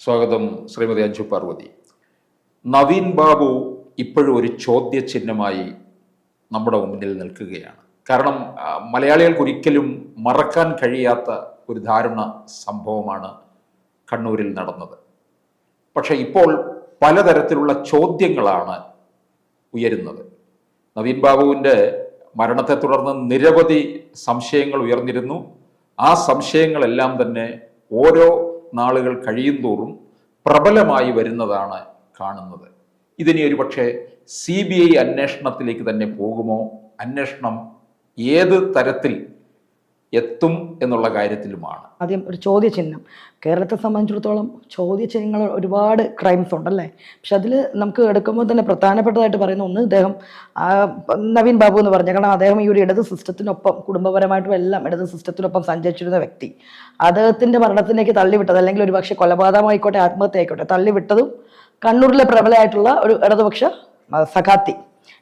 സ്വാഗതം ശ്രീമതി അഞ്ജു പാർവതി. നവീൻ ബാബു ഇപ്പോഴും ഒരു ചോദ്യചിഹ്നമായി നമ്മുടെ മുന്നിൽ നിൽക്കുകയാണ്. കാരണം മലയാളികൾക്ക് ഒരിക്കലും മറക്കാൻ കഴിയാത്ത ഒരു ദാരുണ സംഭവമാണ് കണ്ണൂരിൽ നടന്നത്. പക്ഷെ ഇപ്പോൾ പലതരത്തിലുള്ള ചോദ്യങ്ങളാണ് ഉയരുന്നത്. നവീൻ ബാബുവിൻ്റെ മരണത്തെ തുടർന്ന് നിരവധി സംശയങ്ങൾ ഉയർന്നിരുന്നു. ആ സംശയങ്ങളെല്ലാം തന്നെ ഓരോ നാളുകൾ കഴിയുന്തോറും പ്രബലമായി വരുന്നതാണ് കാണുന്നത്. ഇതിനി ഒരു പക്ഷേ CBI അന്വേഷണത്തിലേക്ക് തന്നെ പോകുമോ? അന്വേഷണം ഏത് തരത്തിൽ എത്തും എന്നുള്ള കാര്യത്തിലുമാണ് ആദ്യം ഒരു ചോദ്യചിഹ്നം. കേരളത്തെ സംബന്ധിച്ചിടത്തോളം ചോദ്യചിഹ്നങ്ങൾ ഒരുപാട് ക്രൈംസ് ഉണ്ടല്ലേ. പക്ഷെ അതിൽ നമുക്ക് എടുക്കുമ്പോൾ തന്നെ പ്രധാനപ്പെട്ടതായിട്ട് പറയുന്ന ഒന്ന്, ഇദ്ദേഹം നവീൻ ബാബു എന്ന് പറഞ്ഞ, കാരണം അദ്ദേഹം ഈ ഒരു ഇടത് സിസ്റ്റത്തിനൊപ്പം കുടുംബപരമായിട്ടും എല്ലാം ഇടത് സിസ്റ്റത്തിനൊപ്പം സഞ്ചരിച്ചിരുന്ന വ്യക്തി. അദ്ദേഹത്തിൻ്റെ മരണത്തിലേക്ക് തള്ളിവിട്ടത്, അല്ലെങ്കിൽ ഒരു പക്ഷേ കൊലപാതകമായിക്കോട്ടെ ആത്മഹത്യ ആയിക്കോട്ടെ, തള്ളിവിട്ടതും കണ്ണൂരിലെ പ്രബലയായിട്ടുള്ള ഒരു ഇടതുപക്ഷ സഖാത്തി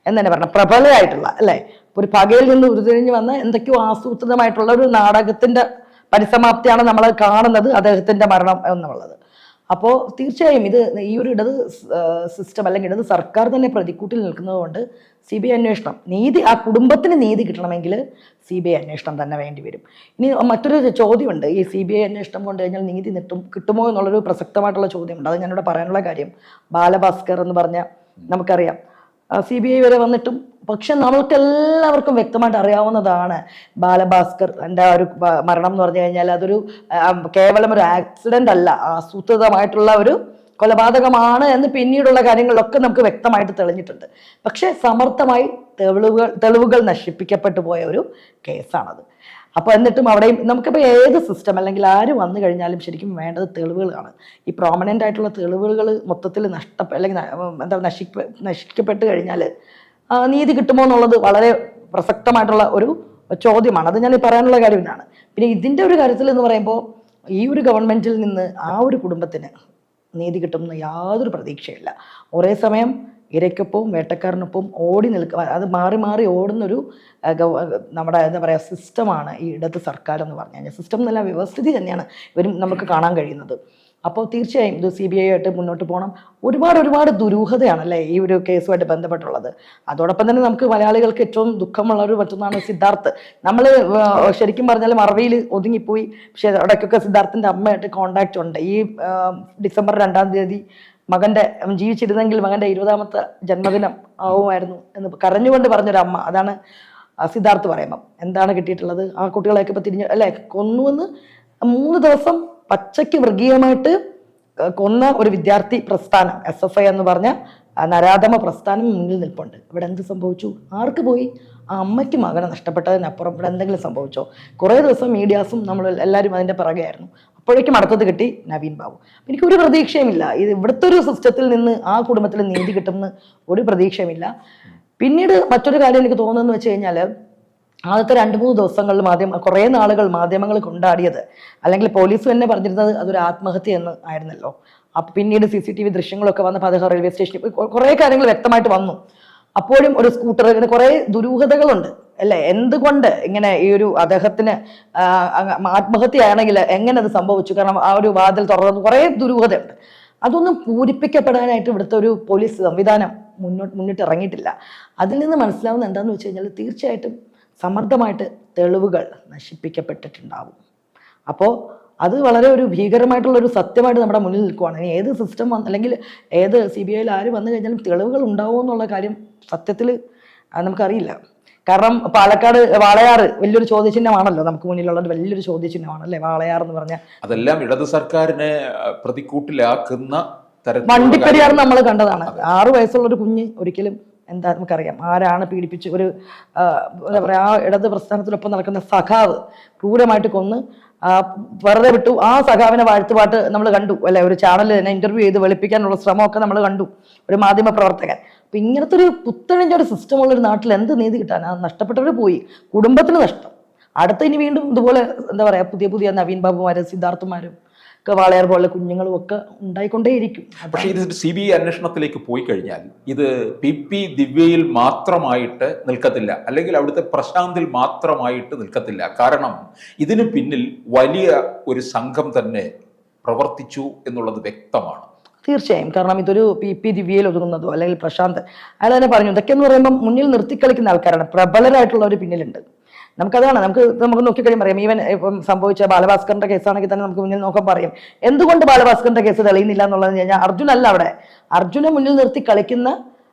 എന്ന് തന്നെ പറഞ്ഞ പ്രബലയായിട്ടുള്ള അല്ലേ, ഒരു പകയിൽ നിന്ന് ഉരുതിരിഞ്ഞ് വന്ന എന്തൊക്കെയോ ആസൂത്രിതമായിട്ടുള്ള ഒരു നാടകത്തിന്റെ പരിസമാപ്തിയാണ് നമ്മൾ കാണുന്നത് അദ്ദേഹത്തിന്റെ മരണം എന്നുള്ളത്. അപ്പോൾ തീർച്ചയായും ഇത് ഈ ഒരു ഇടത് സിസ്റ്റം അല്ലെങ്കിൽ ഇടത് സർക്കാർ തന്നെ പ്രതിക്കൂട്ടിൽ നിൽക്കുന്നത് കൊണ്ട് CBI അന്വേഷണം, നീതി, ആ കുടുംബത്തിന് നീതി കിട്ടണമെങ്കിൽ CBI അന്വേഷണം തന്നെ വേണ്ടി വരും. ഇനി മറ്റൊരു ചോദ്യമുണ്ട്, ഈ CBI അന്വേഷണം കൊണ്ട് കഴിഞ്ഞാൽ നീതി കിട്ടുമോ എന്നുള്ളൊരു പ്രസക്തമായിട്ടുള്ള ചോദ്യമുണ്ട്. അത് ഞാനിവിടെ പറയാനുള്ള കാര്യം, ബാലഭാസ്കർ എന്ന് പറഞ്ഞ നമുക്കറിയാം CBI വരെ വന്നിട്ടും, പക്ഷെ നമുക്കെല്ലാവർക്കും വ്യക്തമായിട്ട് അറിയാവുന്നതാണ് ബാലഭാസ്കർ എൻ്റെ ഒരു മരണം എന്ന് പറഞ്ഞു കഴിഞ്ഞാൽ അതൊരു കേവലം ഒരു ആക്സിഡന്റ് അല്ല, ആസൂത്രിതമായിട്ടുള്ള ഒരു കൊലപാതകമാണ് എന്ന് പിന്നീടുള്ള കാര്യങ്ങളിലൊക്കെ നമുക്ക് വ്യക്തമായിട്ട് തെളിഞ്ഞിട്ടുണ്ട്. പക്ഷെ സമർത്ഥമായി തെളിവുകൾ നശിപ്പിക്കപ്പെട്ടു പോയ ഒരു കേസാണത്. അപ്പോൾ എന്നിട്ടും അവിടെയും നമുക്കിപ്പോൾ ഏത് സിസ്റ്റം അല്ലെങ്കിൽ ആര് വന്നു കഴിഞ്ഞാലും ശരിക്കും വേണ്ടത് തെളിവുകളാണ്. ഈ പ്രോമനൻ്റ് ആയിട്ടുള്ള തെളിവുകൾ മൊത്തത്തിൽ അല്ലെങ്കിൽ നശിക്കപ്പെട്ട് കഴിഞ്ഞാൽ നീതി കിട്ടുമോ എന്നുള്ളത് വളരെ പ്രസക്തമായിട്ടുള്ള ഒരു ചോദ്യമാണ്. അത് ഞാൻ പറയാനുള്ള കാര്യം ഇതാണ്. പിന്നെ ഇതിൻ്റെ ഒരു കാര്യത്തിൽ എന്ന് പറയുമ്പോൾ ഈ ഒരു ഗവൺമെൻറ്റിൽ നിന്ന് ആ ഒരു കുടുംബത്തിന് നീതി കിട്ടുമെന്ന് യാതൊരു പ്രതീക്ഷയില്ല. ഒരേ സമയം ഇരയ്ക്കൊപ്പവും വേട്ടക്കാരനൊപ്പം ഓടി നിൽക്കുക, അത് മാറി മാറി ഓടുന്നൊരു നമ്മുടെ എന്താ പറയുക സിസ്റ്റമാണ് ഈ ഇടത് സർക്കാർ എന്ന് പറഞ്ഞു കഴിഞ്ഞാൽ. സിസ്റ്റം എന്നല്ല, വ്യവസ്ഥിതി തന്നെയാണ് ഇവരും നമുക്ക് കാണാൻ കഴിയുന്നത്. അപ്പോൾ തീർച്ചയായും ഇത് CBI ആയിട്ട് മുന്നോട്ട് പോകണം. ഒരുപാട് ദുരൂഹതയാണല്ലേ ഈ ഒരു കേസുമായിട്ട് ബന്ധപ്പെട്ടുള്ളത്. അതോടൊപ്പം തന്നെ നമുക്ക് മലയാളികൾക്ക് ഏറ്റവും ദുഃഖമുള്ളൊരു മറ്റൊന്നാണ് സിദ്ധാർത്ഥ്. നമ്മൾ ശരിക്കും പറഞ്ഞാൽ മറവിയിൽ ഒതുങ്ങിപ്പോയി. പക്ഷേ ഇടയ്ക്കൊക്കെ സിദ്ധാർത്ഥിൻ്റെ അമ്മയായിട്ട് കോണ്ടാക്റ്റ് ഉണ്ട്. ഈ ഡിസംബർ 2-ാം തീയതി മകൻ്റെ ജീവിച്ചിരുന്നെങ്കിൽ മകൻ്റെ 20ാമത്തെ ജന്മദിനം ആവുമായിരുന്നു എന്ന് കരഞ്ഞുകൊണ്ട് പറഞ്ഞൊരമ്മ. അതാണ് സിദ്ധാർത്ഥ് പറയുമ്പം എന്താണ് കിട്ടിയിട്ടുള്ളത്. ആ കുട്ടികളെയൊക്കെ ഇപ്പം തിരിഞ്ഞ് അല്ലേ കൊന്നുവെന്ന് 3 ദിവസം പച്ചയ്ക്ക് മൃഗീയമായിട്ട് കൊന്ന ഒരു വിദ്യാർത്ഥി പ്രസ്ഥാനം SFI എന്ന് പറഞ്ഞ നരാധമ പ്രസ്ഥാനം മുന്നിൽ നിൽപ്പുണ്ട്. ഇവിടെ എന്ത് സംഭവിച്ചു? ആർക്ക് പോയി? ആ അമ്മയ്ക്ക് മകനെ നഷ്ടപ്പെട്ടതിനപ്പുറം ഇവിടെ എന്തെങ്കിലും സംഭവിച്ചോ? കുറേ ദിവസം മീഡിയാസും നമ്മൾ എല്ലാവരും അതിൻ്റെ പിറകെയായിരുന്നു. അപ്പോഴേക്കും അടുത്തത് കിട്ടി നവീൻ ബാബു. എനിക്കൊരു പ്രതീക്ഷയുമില്ല ഇത് ഇവിടുത്തെ ഒരു സിസ്റ്റത്തിൽ നിന്ന് ആ കുടുംബത്തിൽ നീതി കിട്ടുമെന്ന് ഒരു പ്രതീക്ഷയുമില്ല. പിന്നീട് മറ്റൊരു കാര്യം എനിക്ക് തോന്നുന്നതെന്ന് വെച്ച് കഴിഞ്ഞാൽ, ആദ്യത്തെ 2-3 ദിവസങ്ങളിൽ കുറേ നാളുകൾ മാധ്യമങ്ങൾ കൊണ്ടാടിയത്, അല്ലെങ്കിൽ പോലീസ് തന്നെ പറഞ്ഞിരുന്നത് അതൊരു ആത്മഹത്യ എന്ന് ആയിരുന്നല്ലോ. അപ്പം പിന്നീട് CCTV ദൃശ്യങ്ങളൊക്കെ വന്നപ്പോൾ അദ്ദേഹം റെയിൽവേ സ്റ്റേഷനിൽ കുറേ കാര്യങ്ങൾ വ്യക്തമായിട്ട് വന്നു. അപ്പോഴും ഒരു സ്കൂട്ടർ, ഇങ്ങനെ കുറേ ദുരൂഹതകളുണ്ട് അല്ലേ. എന്തുകൊണ്ട് ഇങ്ങനെ ഈ ഒരു അദ്ദേഹത്തിന് ആത്മഹത്യയാണെങ്കിൽ എങ്ങനെ അത് സംഭവിച്ചു? കാരണം ആ ഒരു വാതിൽ തുറന്നു, കുറേ ദുരൂഹതയുണ്ട്. അതൊന്നും പൂരിപ്പിക്കപ്പെടാനായിട്ട് ഇവിടുത്തെ ഒരു പോലീസ് സംവിധാനം മുന്നിട്ട് ഇറങ്ങിയിട്ടില്ല. അതിൽ നിന്ന് മനസ്സിലാവുന്ന എന്താണെന്ന് വെച്ച് കഴിഞ്ഞാൽ തീർച്ചയായിട്ടും സമർത്ഥമായിട്ട് തെളിവുകൾ നശിപ്പിക്കപ്പെട്ടിട്ടുണ്ടാവും. അപ്പോൾ അത് വളരെ ഒരു ഭീകരമായിട്ടുള്ളൊരു സത്യമായിട്ട് നമ്മുടെ മുന്നിൽ നിൽക്കുവാണ്. ഇനി ഏത് സിസ്റ്റം അല്ലെങ്കിൽ ഏത് CBI ആര് വന്നു കഴിഞ്ഞാലും തെളിവുകൾ ഉണ്ടാവുമോ എന്നുള്ള കാര്യം സത്യത്തിൽ നമുക്കറിയില്ല. കാരണം പാലക്കാട് വാളയാറ് വലിയൊരു ചോദ്യചിഹ്നമാണല്ലോ നമുക്ക് മുന്നിലുള്ളത്, വലിയൊരു ചോദ്യചിഹ്നമാണല്ലേ വാളയാർ എന്ന് പറഞ്ഞാൽ. അതെല്ലാം ഇടത് സർക്കാരിനെ പ്രതിക്കൂട്ടിലാക്കുന്ന വണ്ടിപ്പെരിയാർ നമ്മൾ കണ്ടതാണ്. 6 വയസ്സുള്ള ഒരു കുഞ്ഞ് ഒരിക്കലും എന്താ നമുക്കറിയാം ആരാണ് പീഡിപ്പിച്ച് ഒരു എന്താ പറയുക ആ ഇടത് പ്രസ്ഥാനത്തിനൊപ്പം നടക്കുന്ന സഖാവ് ക്രൂരമായിട്ട് കൊന്ന് വെറുതെ വിട്ടു. ആ സഖാവിനെ വാഴ്ത്തുപാട്ട് നമ്മൾ കണ്ടു അല്ലെ, ഒരു ചാനൽ തന്നെ ഇന്റർവ്യൂ ചെയ്ത് വെളുപ്പിക്കാനുള്ള ശ്രമമൊക്കെ നമ്മൾ കണ്ടു, ഒരു മാധ്യമ പ്രവർത്തകൻ. അപ്പൊ ഇങ്ങനത്തെ ഒരു പുത്തണിഞ്ഞ ഒരു സിസ്റ്റമുള്ള ഒരു നാട്ടിൽ എന്ത് നീതി കിട്ടാൻ? നഷ്ടപ്പെട്ടവർ പോയി, കുടുംബത്തിന് നഷ്ടം. ഇനി വീണ്ടും ഇതുപോലെ എന്താ പറയാ പുതിയ നവീൻ ബാബുമാരും സിദ്ധാർത്ഥുമാരും വാളയാർ പോലെ കുഞ്ഞുങ്ങളും ഒക്കെ ഉണ്ടായിക്കൊണ്ടേയിരിക്കും. പക്ഷേ ഇത് CBI അന്വേഷണത്തിലേക്ക് പോയി കഴിഞ്ഞാൽ ഇത് PP ദിവ്യയിൽ മാത്രമായിട്ട് നിൽക്കത്തില്ല, അല്ലെങ്കിൽ അവിടുത്തെ പ്രശാന്തിൽ മാത്രമായിട്ട് നിൽക്കത്തില്ല. കാരണം ഇതിന് പിന്നിൽ വലിയ ഒരു സംഘം തന്നെ പ്രവർത്തിച്ചു എന്നുള്ളത് വ്യക്തമാണ്. തീർച്ചയായും. കാരണം ഇതൊരു PP ദിവ്യയിൽ ഒതുങ്ങുന്നതോ അല്ലെങ്കിൽ പ്രശാന്ത് അയാൾ തന്നെ പറഞ്ഞു, ഇതൊക്കെ എന്ന് പറയുമ്പോൾ മുന്നിൽ നിർത്തിക്കളിക്കുന്ന ആൾക്കാരാണ്, പ്രബലരായിട്ടുള്ളവർ പിന്നിലുണ്ട്. നമുക്കതാണ് നമുക്ക് നോക്കിക്കഴിയുമ്പോൾ അറിയാം. ഈവൻ ഇപ്പം സംഭവിച്ച ബാലഭാസ്കറിന്റെ കേസാണെങ്കിൽ തന്നെ നമുക്ക് മുന്നിൽ നോക്കാൻ പറയും എന്തുകൊണ്ട് ബാലഭാസ്കറിന്റെ കേസ് തെളിയുന്നില്ല എന്നുള്ളത് കഴിഞ്ഞാൽ അർജുനല്ല അവിടെ. അർജുനെ മുന്നിൽ നിർത്തി കളിക്കുന്ന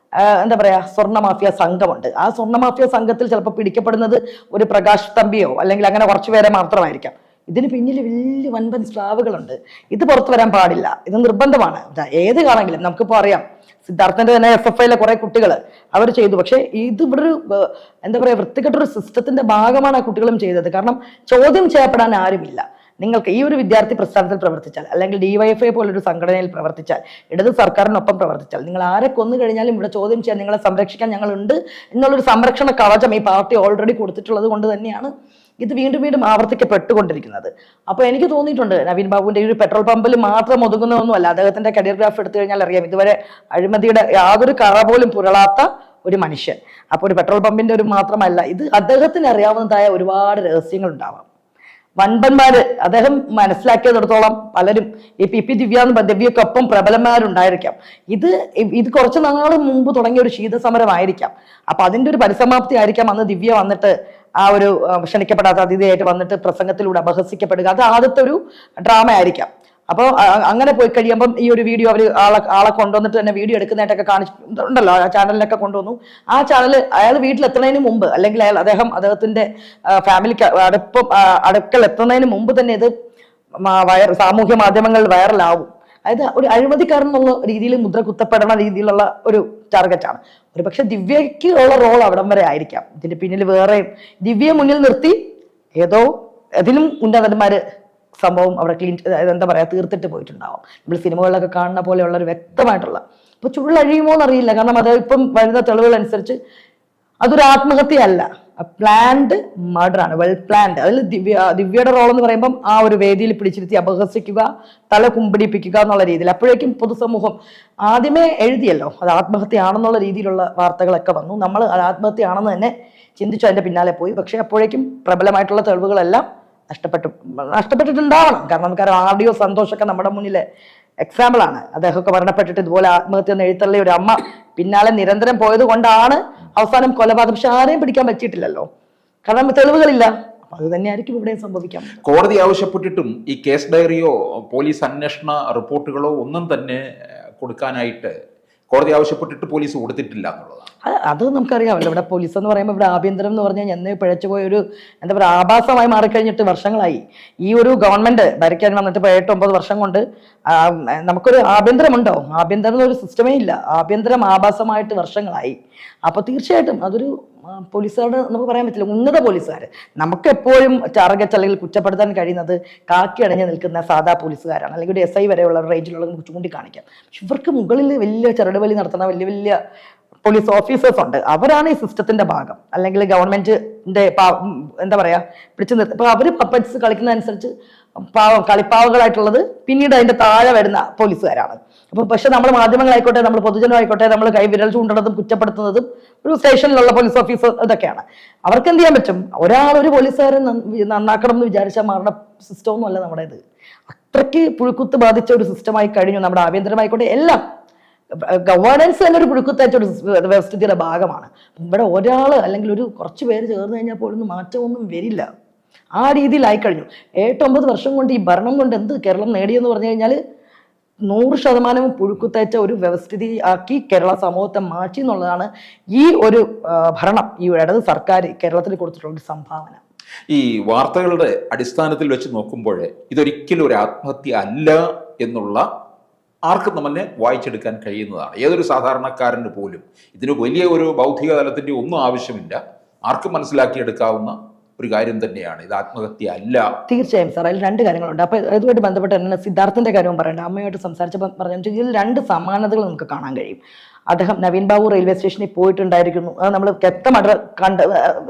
എന്താ പറയാ സ്വർണ്ണ മാഫിയ സംഘമുണ്ട്. ആ സ്വർണ്ണ മാഫിയ സംഘത്തിൽ ചിലപ്പോൾ പിടിക്കപ്പെടുന്നത് ഒരു പ്രകാശ് തമ്പിയോ അല്ലെങ്കിൽ അങ്ങനെ കുറച്ചുപേരെ മാത്രമായിരിക്കാം. ഇതിന് പിന്നിൽ വലിയ വൻപൻ സ്ലാവുകളുണ്ട്. ഇത് പുറത്തു വരാൻ പാടില്ല, ഇത് നിർബന്ധമാണ്. ഏത് കാണെങ്കിലും നമുക്കിപ്പോൾ അറിയാം, സിദ്ധാർത്ഥന്റെ തന്നെ SFIയിലെ കുറെ കുട്ടികൾ അവർ ചെയ്തു. പക്ഷെ ഇത് ഇവിടെ ഒരു എന്താ പറയാ വൃത്തികെട്ടൊരു സിസ്റ്റത്തിന്റെ ഭാഗമാണ് ആ കുട്ടികളും ചെയ്തത്. കാരണം ചോദ്യം ചെയ്യപ്പെടാൻ ആരുമില്ല. നിങ്ങൾക്ക് ഈ ഒരു വിദ്യാർത്ഥി പ്രസ്ഥാനത്തിൽ പ്രവർത്തിച്ചാൽ അല്ലെങ്കിൽ DYFI പോലൊരു സംഘടനയിൽ പ്രവർത്തിച്ചാൽ, ഇടത് സർക്കാരിനൊപ്പം പ്രവർത്തിച്ചാൽ, നിങ്ങൾ ആരെ കൊന്നു കഴിഞ്ഞാലും ഇവിടെ ചോദ്യം ചെയ്യാൻ നിങ്ങളെ സംരക്ഷിക്കാൻ ഞങ്ങളുണ്ട് എന്നുള്ളൊരു സംരക്ഷണ കവചം ഈ പാർട്ടി ഓൾറെഡി കൊടുത്തിട്ടുള്ളത് കൊണ്ട് തന്നെയാണ് ഇത് വീണ്ടും വീണ്ടും ആവർത്തിക്കപ്പെട്ടുകൊണ്ടിരിക്കുന്നത്. അപ്പോൾ എനിക്ക് തോന്നിയിട്ടുണ്ട് നവീൻ ബാബുവിന്റെ ഈ ഒരു പെട്രോൾ പമ്പിൽ മാത്രം ഒതുങ്ങുന്നതൊന്നുമല്ല. അദ്ദേഹത്തിന്റെ കരിയർ ഗ്രാഫ് എടുത്തു കഴിഞ്ഞാൽ അറിയാം, ഇതുവരെ അഴിമതിയുടെ യാതൊരു കറ പോലും പുരളാത്ത ഒരു മനുഷ്യൻ. അപ്പോൾ ഒരു പെട്രോൾ പമ്പിന്റെ ഒരു മാത്രമല്ല, ഇത് അദ്ദേഹത്തിന് അറിയാവുന്നതായ ഒരുപാട് രഹസ്യങ്ങൾ ഉണ്ടാവാം. വൻപന്മാര് അദ്ദേഹം മനസ്സിലാക്കിയതിടത്തോളം പലരും ഈ PP ദിവ്യക്കൊപ്പം പ്രബലന്മാരുണ്ടായിരിക്കാം. ഇത് കുറച്ച് നാൾ മുമ്പ് തുടങ്ങിയ ഒരു ശീതസമരമായിരിക്കാം. അപ്പൊ അതിന്റെ ഒരു പരിസമാപ്തി ആയിരിക്കാം അന്ന് ദിവ്യ വന്നിട്ട് ആ ഒരു ക്ഷണിക്കപ്പെടാത്ത അതിഥിയായിട്ട് വന്നിട്ട് പ്രസംഗത്തിലൂടെ അപഹസിക്കപ്പെടുക. അത് ആദ്യത്തെ ഒരു ഡ്രാമ ആയിരിക്കാം. അപ്പോൾ അങ്ങനെ പോയി കഴിയുമ്പം ഈ ഒരു വീഡിയോ അവർ ആളെ കൊണ്ടുവന്നിട്ട് തന്നെ വീഡിയോ എടുക്കുന്നതായിട്ടൊക്കെ കാണിച്ചിട്ടുണ്ടല്ലോ, ആ ചാനലിലൊക്കെ കൊണ്ടുവന്നു. ആ ചാനൽ അയാൾ വീട്ടിലെത്തുന്നതിന് മുമ്പ് അല്ലെങ്കിൽ അദ്ദേഹത്തിന്റെ ഫാമിലിക്ക് അടുക്കൽ എത്തുന്നതിന് മുമ്പ് തന്നെ ഇത് സാമൂഹ്യ മാധ്യമങ്ങളിൽ വൈറലാവും. അതായത് ഒരു അഴിമതിക്കാരൻ എന്നുള്ള രീതിയിൽ മുദ്ര കുത്തപ്പെടണ രീതിയിലുള്ള ഒരു ടാർഗറ്റാണ്. ഒരു പക്ഷെ ദിവ്യയ്ക്ക് ഉള്ള റോൾ അവിടം വരെ ആയിരിക്കാം. ഇതിന്റെ പിന്നിൽ വേറെയും ദിവ്യയെ മുന്നിൽ നിർത്തി ഏതോ അതിലും ഉന്നതന്മാര് സംഭവം അവിടെ എന്താ പറയാ തീർത്തിട്ട് പോയിട്ടുണ്ടാവും. നമ്മൾ സിനിമകളിലൊക്കെ കാണുന്ന പോലെയുള്ള ഒരു വ്യക്തമായിട്ടുള്ള ഇപ്പൊ ചുള്ളഴിയുമോ എന്നറിയില്ല. കാരണം അത് ഇപ്പം വരുന്ന തെളിവുകൾ അനുസരിച്ച് അതൊരു ആത്മഹത്യയല്ല, പ്ലാൻഡ് മർഡർ ആണ്, വെൽ പ്ലാൻഡ്. അതിൽ ദിവ്യയുടെ റോൾ എന്ന് പറയുമ്പം ആ ഒരു വേദിയിൽ പിടിച്ചിരുത്തി അപഹസിക്കുക, തല കുമ്പിടിപ്പിക്കുക എന്നുള്ള രീതിയിൽ. അപ്പോഴേക്കും പൊതുസമൂഹം ആദ്യമേ എഴുതിയല്ലോ അത് ആത്മഹത്യയാണെന്നുള്ള രീതിയിലുള്ള വാർത്തകളൊക്കെ വന്നു. നമ്മൾ അത് ആത്മഹത്യയാണെന്ന് തന്നെ ചിന്തിച്ചു അതിന്റെ പിന്നാലെ പോയി. പക്ഷെ അപ്പോഴേക്കും പ്രബലമായിട്ടുള്ള തെളിവുകളെല്ലാം നഷ്ടപ്പെട്ടിട്ടുണ്ടാവണം. കാരണം നമുക്കറിയാം ആഡിയോ സന്തോഷൊക്കെ നമ്മുടെ മുന്നിലെ എക്സാമ്പിളാണ്. അദ്ദേഹമൊക്കെ മരണപ്പെട്ടിട്ട് ഇതുപോലെ ആത്മഹത്യ എന്ന് എഴുത്തള്ളി ഒരു അമ്മ പിന്നാലെ നിരന്തരം പോയത് കൊണ്ടാണ് അവസാനം കൊലപാതകം. പക്ഷെ ആരെയും പിടിക്കാൻ പറ്റിയിട്ടില്ലല്ലോ, കാരണം തെളിവുകളില്ല. അപ്പൊ അത് തന്നെയായിരിക്കും ഇവിടെയും സംഭവിക്കാം. കോടതി ആവശ്യപ്പെട്ടിട്ടും ഈ കേസ് ഡയറിയോ പോലീസ് അന്വേഷണ റിപ്പോർട്ടുകളോ ഒന്നും തന്നെ കൊടുക്കാനായിട്ട് കോടതി ആവശ്യപ്പെട്ടിട്ട് പോലീസ് കൊടുത്തിട്ടില്ല എന്നുള്ളതാണ്. അത് നമുക്കറിയാമല്ലോ. ഇവിടെ പോലീസ് എന്ന് പറയുമ്പോൾ ഇവിടെ ആഭ്യന്തരം എന്ന് പറഞ്ഞാൽ എന്നേ പിഴച്ചുപോയ ഒരു എന്താ പറയുക ആഭാസമായി മാറിക്കഴിഞ്ഞിട്ട് വർഷങ്ങളായി. ഈ ഒരു ഗവൺമെന്റ് ഭരിക്കാൻ വന്നിട്ട് ഇപ്പോൾ 8-9 വർഷം കൊണ്ട് നമുക്കൊരു ആഭ്യന്തരമുണ്ടോ? ആഭ്യന്തരം എന്നൊരു സിസ്റ്റമേ ഇല്ല. ആഭ്യന്തരം ആഭാസമായിട്ട് വർഷങ്ങളായി. അപ്പൊ തീർച്ചയായിട്ടും അതൊരു പോലീസുകാരുടെ നമുക്ക് പറയാൻ പറ്റില്ല, ഉന്നത പോലീസുകാർ. നമുക്ക് എപ്പോഴും ടാർഗറ്റ് അല്ലെങ്കിൽ കുറ്റപ്പെടുത്താൻ കഴിയുന്നത് കാക്കി അടഞ്ഞു നിൽക്കുന്ന സാധാ പോലീസുകാരാണ്, അല്ലെങ്കിൽ ഒരു SI വരെയുള്ള റേഞ്ചിലുള്ള നമുക്ക് ചൂണ്ടിക്കാണിക്കാം. പക്ഷെ ഇവർക്ക് മുകളിൽ വലിയ ചരടുവലി നടത്തുന്ന വലിയ വലിയ പോലീസ് ഓഫീസേഴ്സ് ഉണ്ട്. അവരാണ് ഈ സിസ്റ്റത്തിന്റെ ഭാഗം, അല്ലെങ്കിൽ ഗവൺമെന്റിന്റെ എന്താ പറയാ പിടിച്ചു നിർത്തി. അപ്പൊ അവര് പപ്പറ്റ്സ് കളിക്കുന്ന അനുസരിച്ച് കളിപ്പാവകളായിട്ടുള്ളത് പിന്നീട് അതിന്റെ താഴെ വരുന്ന പോലീസുകാരാണ്. അപ്പൊ പക്ഷെ നമ്മൾ മാധ്യമങ്ങളായിക്കോട്ടെ, നമ്മൾ പൊതുജനമായിക്കോട്ടെ, നമ്മൾ കൈവിരൽ ചൂണ്ടുന്നതും കുറ്റപ്പെടുത്തുന്നതും ഒരു സ്റ്റേഷനിലുള്ള പോലീസ് ഓഫീസർ ഇതൊക്കെയാണ്. അവർക്ക് എന്ത് ചെയ്യാൻ പറ്റും? ഒരു പോലീസുകാരൻ നന്നാക്കണം എന്ന് വിചാരിച്ചാൽ മാറുന്ന സിസ്റ്റം ഒന്നും അല്ല നമ്മുടേത്. അത്രയ്ക്ക് പുഴുക്കുത്ത് ബാധിച്ച ഒരു സിസ്റ്റമായി കഴിഞ്ഞു നമ്മുടെ ആഭ്യന്തരമായിക്കോട്ടെ എല്ലാം. ഗവേണൻസ് തന്നെ ഒരു പുഴുക്കുത്തയച്ച ഒരു വ്യവസ്ഥിതിയുടെ ഭാഗമാണ്. ഇവിടെ ഒരാൾ അല്ലെങ്കിൽ ഒരു കുറച്ച് പേര് ചേർന്ന് കഴിഞ്ഞാൽ പോലൊന്നും മാറ്റമൊന്നും വരില്ല. ആ രീതിയിലായി കഴിഞ്ഞു. 8-9 വർഷം കൊണ്ട് ഈ ഭരണം കൊണ്ട് എന്ത് കേരളം നേടിയെന്ന് പറഞ്ഞു കഴിഞ്ഞാൽ 100% പുഴുക്കുത്തയച്ച ഒരു വ്യവസ്ഥിതി ആക്കി കേരള സമൂഹത്തെ മാറ്റി എന്നുള്ളതാണ് ഈ ഒരു ഭരണം, ഈ ഇടത് സർക്കാർ കേരളത്തിൽ കൊടുത്തിട്ടുള്ള ഒരു സംഭാവന. ഈ വാർത്തകളുടെ അടിസ്ഥാനത്തിൽ വെച്ച് നോക്കുമ്പോൾ ഇതൊരിക്കലും ഒരു ആത്മഹത്യ അല്ല എന്നുള്ള ആർക്കും നമ്മളെ വായിച്ചെടുക്കാൻ കഴിയുന്നതാണ്. ഏതൊരു സാധാരണക്കാരന് പോലും ഇതിന് വലിയ ഒരു ബൗദ്ധിക തലത്തിൻ്റെ ഒന്നും ആവശ്യമില്ല. ആർക്കും മനസ്സിലാക്കിയെടുക്കാവുന്ന ഒരു കാര്യം തന്നെയാണ് ഇത് ആത്മഹത്യ അല്ല. തീർച്ചയായും സാർ, അതിൽ 2 കാര്യങ്ങളുണ്ട്. അപ്പൊ ഇതുമായിട്ട് ബന്ധപ്പെട്ട് തന്നെ സിദ്ധാർത്ഥന്റെ കാര്യവും പറയണ്ട. അമ്മയുമായിട്ട് സംസാരിച്ചപ്പോൾ പറഞ്ഞു ഇതിൽ 2 സമാനതകൾ നമുക്ക് കാണാൻ കഴിയും. അദ്ദേഹം നവീൻ ബാബു റെയിൽവേ സ്റ്റേഷനിൽ പോയിട്ടുണ്ടായിരിക്കുന്നു, അത് നമ്മൾ വ്യക്തമായിട്ട് കണ്ട്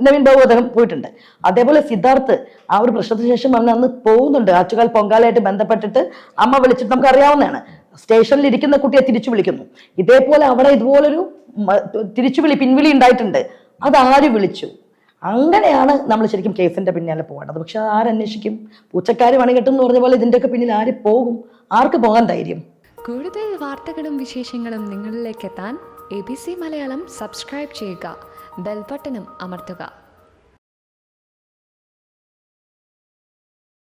നവീൻ ബാബു അദ്ദേഹം പോയിട്ടുണ്ട്. അതേപോലെ സിദ്ധാർത്ഥ് ആ ഒരു പ്രശ്നത്തിന് ശേഷം അന്ന് പോകുന്നുണ്ട്. ആറ്റുകാൽ പൊങ്കാലയായിട്ട് ബന്ധപ്പെട്ടിട്ട് അമ്മ വിളിച്ചിട്ട് നമുക്ക് അറിയാവുന്നതാണ്. സ്റ്റേഷനിൽ ഇരിക്കുന്ന കുട്ടിയെ തിരിച്ചു വിളിക്കുന്നു. ഇതേപോലെ അവിടെ ഇതുപോലൊരു പിൻവിളി ഉണ്ടായിട്ടുണ്ട്. അതാര് വിളിച്ചു? അങ്ങനെയാണ് നമ്മൾ ശരിക്കും കേസിന്റെ പിന്നാലെ പോകേണ്ടത്. പക്ഷെ ആരന്വേഷിക്കും? പൂച്ചക്കാര് പണി കെട്ടും എന്ന് പറഞ്ഞ പോലെ ഇതിൻ്റെയൊക്കെ പിന്നിൽ ആര് പോകും? ആർക്ക് പോകാൻ ധൈര്യം? കൂടുതൽ വാർത്തകളും വിശേഷങ്ങളും നിങ്ങളിലേക്ക് എത്താൻ ABC മലയാളം സബ്സ്ക്രൈബ് ചെയ്യുക, ബെൽബട്ടനും അമർത്തുക.